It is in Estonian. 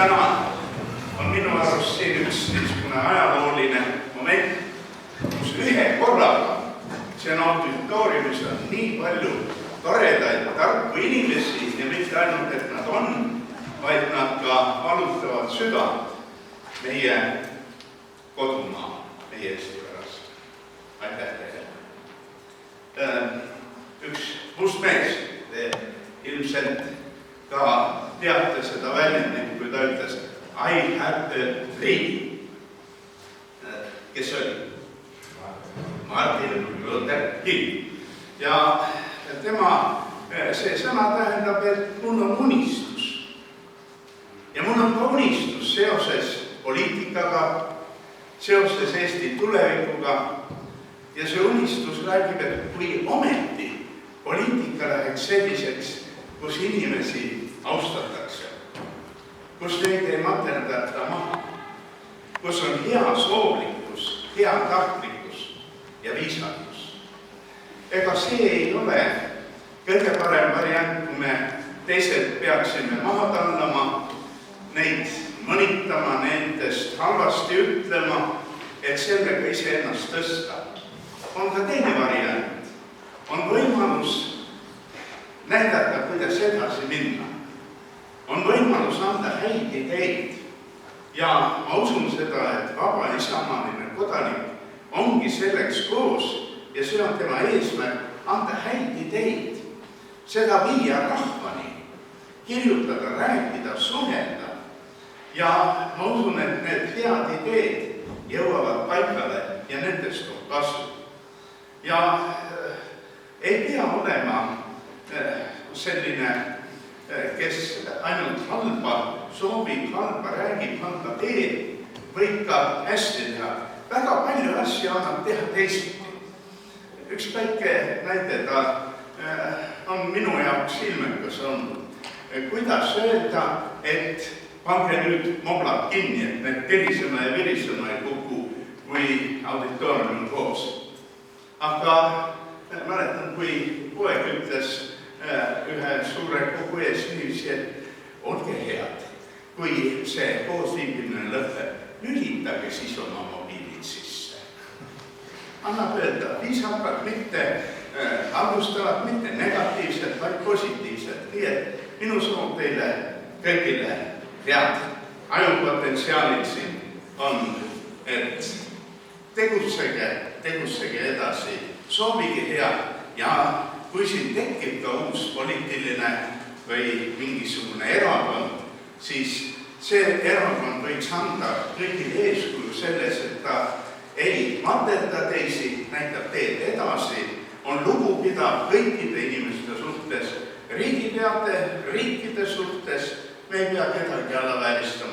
täna on minu arust siin üks niisugune ajalooline moment, kus ühe korraga see auditooriumis on nii palju toredaid tarku inimesi ja mitte ainult, et nad on, vaid nad ka valutavad südant meie kodumaa, meie Eesti pärast. Aitäh teile. Üks must mees, te ilmselt ka teate seda väljendit, kui ta ütles I have a dream. Kes oli? Martin Luther King. Ja tema see sõna tähendab, et mul on unistus. Ja mul on ka unistus seoses poliitikaga, seoses Eesti tulevikuga. Ja see unistus räägib, et kui ometi poliitika läheks selliseks, kus inimesi austatakse, kus neid ei materdata maha, kus on hea soovlikkus, hea tahtlikkus ja viisakus. Ega see ei ole kõige parem variant, kui me teised peaksime maha tallama, neid mõnitama, nendest halvasti ütlema, et sellega ise ennast tõsta. On ka teine variant. On võimalus näidata, kuidas edasi minna. On võimalus anda häid ideid. Ja ma usun seda, et vaba isamaaline kodanik ongi selleks koos ja see on tema eesmärk anda häid ideid. Seda viia rahvani, kirjutada, rääkida, suhelda. Ja ma usun, et need head ideed jõuavad paikale ja nendest on kasu. Ja ei pea olema selline, kes ainult halba soovib, halba räägib, halba teeb, võib ka hästi teha. Väga palju asju annab teha teisiti. Üks väike näide ta on minu jaoks ilmekas olnud. Kuidas öelda, et pange nüüd moblad kinni, et need kerisema ja virisema ei kuku, kui auditoorium on koos. Aga mäletan, kui poeg ütles ühe suure kogu ees niiviisi, et olge head, kui see koosviibimine lõpeb, lülitage siis oma mobiilid sisse. Annab öelda viisakalt, mitte halvustavalt, mitte negatiivselt, vaid positiivselt. Nii et minu soov teile kõigile head ajupotentsiaalid siin on, et tegutsege edasi, soovige head ja kui siin tekib ka uus poliitiline või mingisugune erakond, siis see erakond võiks anda kõigile eeskuju selles, et ta ei materda teisi, näitab teed edasi, on lugupidav kõikide inimeste suhtes, riigipeade, riikide suhtes, me ei pea kedagi alavääristama.